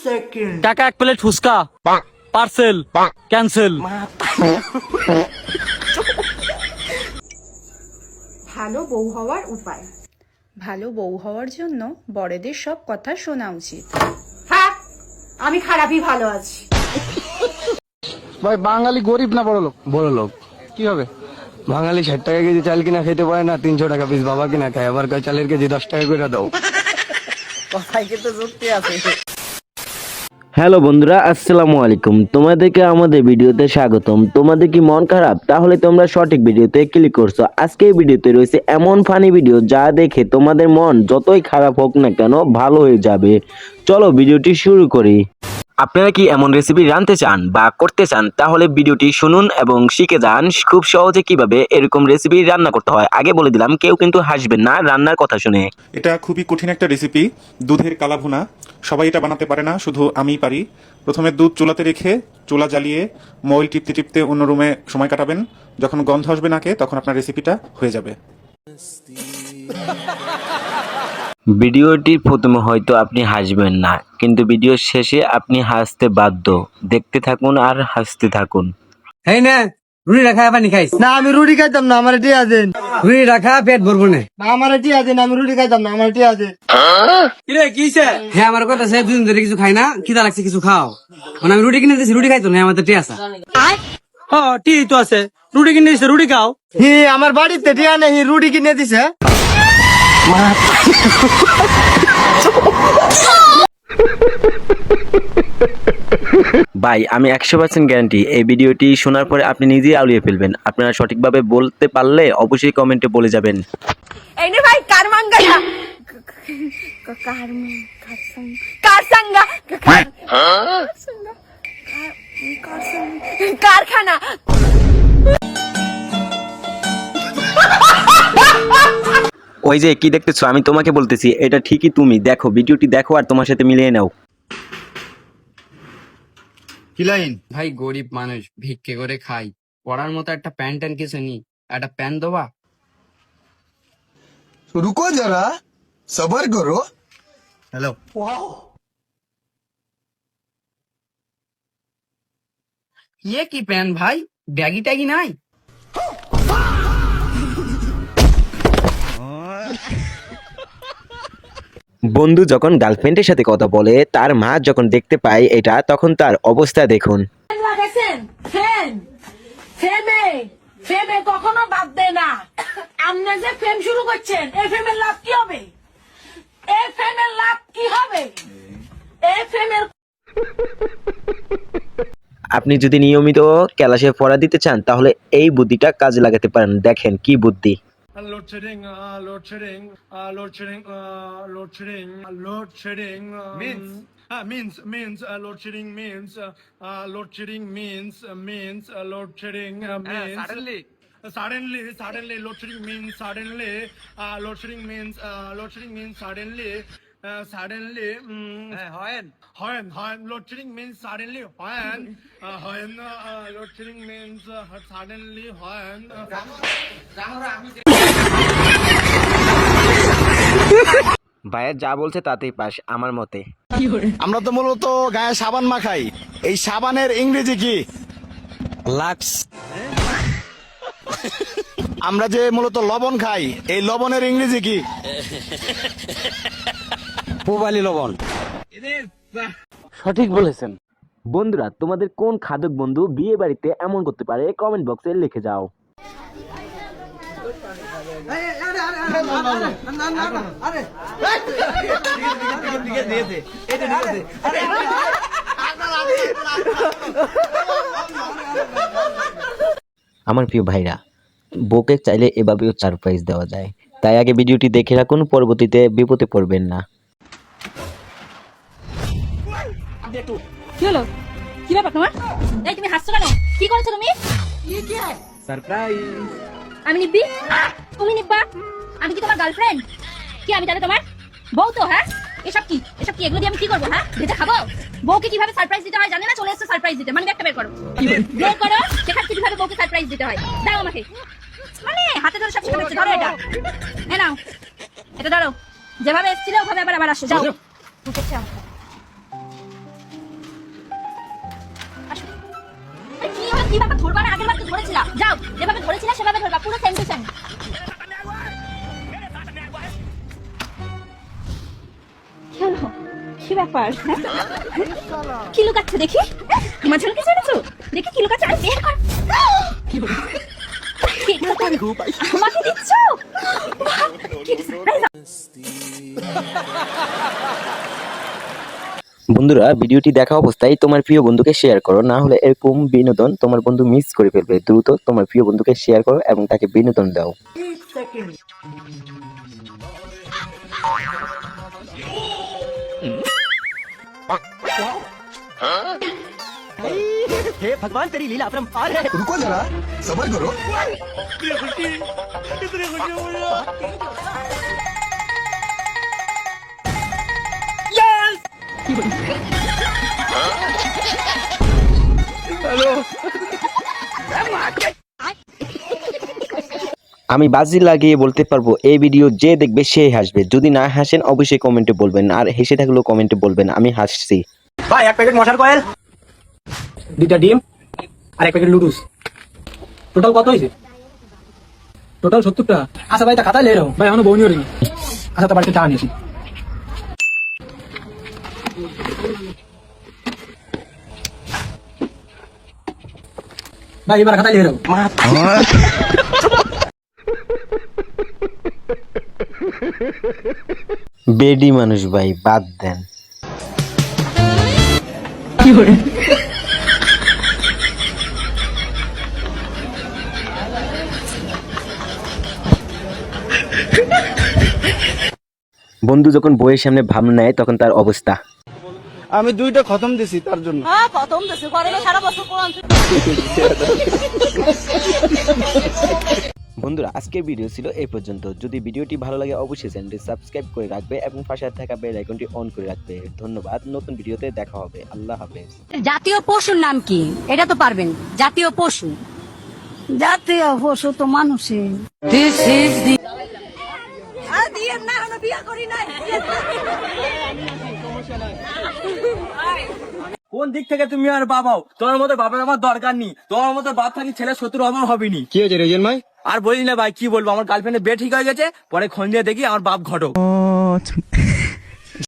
Second. কাকা এক plate fuchka parcel cancel. ভালো বউ হওয়ার উপায়। ভালো বউ হওয়ার জন্য বড়দের সব কথা শোনা উচিত। হ্যাঁ, আমি খারাপই ভালো আছি। ভাই বাঙালি গরিব না বড় লোক? বড় লোক। কি হবে? বাঙালি 60 টাকা কেজি চাল কিনা খেতে পারে না, 300 টাকা পিস বাবা কিনা খায়, আবার কয় চালের কেজি 10 টাকা করে দাও। কথায় কিন্তু যুক্তি আছে। হ্যালো বন্ধুরা, আসসালামু আলাইকুম। তোমাদেরকে আমাদের ভিডিওতে স্বাগতম। তোমাদের কি মন খারাপ? তাহলে তোমরা সঠিক ভিডিওতে ক্লিক করছো। আজকে এই ভিডিওতে রয়েছে এমন ফানি ভিডিও যা দেখে তোমাদের মন যতই খারাপ হোক না কেন ভালো হয়ে যাবে। চলো ভিডিওটি শুরু করি। আপনারা কি এমন রেসিপি জানতে চান বা করতে চান? তাহলে ভিডিওটি শুনুন এবং শিখে যান খুব সহজে কিভাবে এরকম রেসিপি রান্না করতে হয়। আগে বলে দিলাম, কেউ কিন্তু হাসবেন না রান্নার কথা শুনে। এটা খুবই কঠিন একটা রেসিপি, দুধের কালা ভুনা। সবাই এটা বানাতে পারে না, শুধু আমিই পারি। প্রথমে দুধ চুলাতে রেখে চুলা জ্বালিয়ে মোবাইল টিপতে টিপতে অন্য রুমে সময় কাটাবেন। যখন গন্ধ আসবে নাকে তখন আপনার রেসিপিটা হয়ে যাবে। ভিডিওটির প্রথমে হয়তো আপনি হাসবেন না, কিন্তু ভিডিওর শেষে আপনি হাসতে বাধ্য। দেখতে থাকুন আর হাসতে থাকুন। এই না রুটি রাখা পানি খাইস না আমি রুটি খাইতাম না, আমার টিয়া দেন। রুটি রাখা পেট ভরবো না। না আমার টিয়া দেন, আমি রুটি খাইতাম না, আমার টিয়া দেন। কিরে কিছে? হ্যাঁ আমার কথা সে দুদিন ধরে কিছু খাই না, খিদা লাগছে কিছু খাও। মানে আমি রুটি কিনে দিয়েছি, রুটি খাইতো না, আমার তো টিয়া আছে। হ্যাঁ টি তো আছে, রুটি কিনে দিছে, রুটি খাও। হি আমার বাড়িতে টিয়া নেই, রুটি কিনে দিছে। ভাই আমি 100% গ্যারান্টি এই ভিডিওটি শোনার পরে আপনি নিজেই আউলিয়ে ফেলবেন। আপনারা সঠিকভাবে বলতে পারলে অবশ্যই কমেন্টে বলে যাবেন। এই নে ভাই কারমাঙ্গা কারসাঙ্গা কারখানা। ওই যে কি দেখতেছো, আমি তোমাকে বলতেছি এটা ঠিকই তুমি দেখো, ভিডিওটি দেখো আর তোমার সাথে মিলিয়ে নাও। ভাই গরিব মানুষ, ভিক্ষে করে খাই, পড়ার মতো একটা প্যান্ট ট্যান্ট কিছু নি, একটা প্যান্ট দেবা? রুকো যারা, সবার করো। হ্যালো ইয়ে কি প্যান্ট ভাই, ব্যাগি ট্যাগি নাই? বন্ধু যখন গার্লফ্রেন্ডের সাথে কথা বলে, তার মা যখন দেখতে পায় এটা, তখন তার অবস্থা দেখুন। লাগাইছেন ফ্যান, ফেমে কখনো বাদ দেয় না। আপনি যে ফেম শুরু করছেন, এই ফেমের লাভ কি হবে? এই ফেমের লাভ কি হবে? এই ফেমের আপনি যদি নিয়মিত ক্লাসে পড়া দিতে চান তাহলে এই বুদ্ধিটা kaje লাগাতে পারেন। দেখেন কি বুদ্ধি। Load shedding, load shedding, load shedding, load shedding, load shedding means load shedding means load shedding means load shedding means suddenly load shedding means suddenly load shedding means suddenly when load shedding means suddenly when load shedding means suddenly when ভাইয়া যা বলছে তাতেই pass আমার মতে। আমরা তো মূলত গায়ে সাবান মাখাই, এই সাবানের ইংরেজি কি? লাক্স। আমরা যে মূলত লবণ খাই, এই লবণের ইংরেজি কি? পোবালি লবণ। সঠিক বলেছেন। বন্ধুরা তোমাদের কোন খাদক বন্ধু বিয়ে বাড়িতে এমন করতে পারে কমেন্ট বক্সে লিখে যাও। আমার প্রিয় ভাইরা, বউকে চাইলে এভাবেও সারপ্রাইজ দেওয়া যায়, তাই আগে ভিডিওটি দেখে রাখুন, পরবর্তীতে বিপদে পড়বেন না। কি হলো? কি ব্যাপার তোমার? এই তুমি হাসছো কেন? কি করেছো তুমি? সারপ্রাইজ। আমি নিব্বি? তুমি নিব্বা? আমি কি তোমার গার্লফ্রেন্ড? কি আমি তাহলে তোমার বউ তো? হ্যাঁ, এসব কি এগুলো দিয়ে আমি কি করবো? হ্যাঁ, ভেজে খাবো? বউকে কিভাবে সারপ্রাইজ দিতে হয় জানে না? চলে এসেছে সারপ্রাইজ দিতে। মানে একটা বের করো, বের করো, শেখাচ্ছি কিভাবে বউকে সারপ্রাইজ দিতে হয়। দাও আমাকে, মানে হাতে ধরে সব শেখা হচ্ছে। ধরো এটা, এ নাও, এটা ধরো। যেভাবে এসেছিলে ওভাবে আবার আসো। যাও, বুঝেছি আমাকে। কিভাবে ধরবা না আগের বার তো ধরেছিলাম। যাও, যেভাবে ধরেছিলা সেভাবে ধরবা, পুরো সেম টু সেম। কি হলো? কি ব্যাপার? কি লুকাচ্ছে দেখি? তোমার জন্য কিছু এনেছো? দেখি কি লুকাচ্ছে, আরে বের কর। কি হলো? আমাকে দিচ্ছ? কি সারপ্রাইজ! বন্ধুরা, ভিডিওটি দেখা অবস্থায় তোমার প্রিয় বন্ধুকে শেয়ার করো, না হলে এরকম বিনোদন তোমার বন্ধু মিস করে ফেলবে। দ্রুত তোমার প্রিয় বন্ধুকে শেয়ার করো এবং তাকে বিনোদন দাও। আমি বাজি লাগিয়ে বলতে পারবো এই ভিডিও যে দেখবে সেই হাসবে। যদি না হাসেন অবশ্যই কমেন্টে বলবেন, আর হেসে থাকলেও কমেন্টে বলবেন আমি হাসছি। ভাই 1 প্যাকেট মশার কয়েল, 2টা ডিম আর 1 প্যাকেট লুডুস। টোটাল কত হয়েছে? টোটাল 70 টাকা। আচ্ছা ভাই, তা খাতায় লেরো ভাই, এখনো বউনি ওরিনি। আচ্ছা, তো বাড়িতে চা নিয়েছি। ভাই এবার খাতায় লেরো। বেডি মানুষ ভাই, বাদ দেন। বন্ধু যখন বইয়ের সামনে ভাব নেয় তখন তার অবস্থা। আমি 2টা খতম দিছি তার জন্য। হ্যাঁ, প্রথম দেশে করে না, সারা বছর কোরআন। বন্ধুরা, আজকের ভিডিও ছিল এই পর্যন্ত। যদি ভিডিওটি ভালো লাগে অবশ্যই চ্যানেলটি সাবস্ক্রাইব করে রাখবে এবং পাশে থাকা বেল আইকনটি অন করে রাখবে। ধন্যবাদ। নতুন ভিডিওতে দেখা হবে। আল্লাহ হাফেজ। জাতীয় পশুর নাম কি? এটা তো পারবেন। জাতীয় পশু, জাতীয় পশু তো মানুষের। দিস ইজ দি দিয়ে না, আমরা বিয়ে করি নাই। কোন দিক থেকে তুমি আর বাবাও? তোমার মতো বাবার আমার দরকার নেই। তোমার মতো বাপ থাকি ছেলে শত্রু আমার হবেনি। কি হয়েছে রেজন ভাই? আর বলিস না ভাই, কি বলবো, আমার গার্লফ্রেন্ডের বিয়ে ঠিক হয়ে গেছে। পরে খোঁজ নিয়ে দেখি আমার বাপ ঘটক।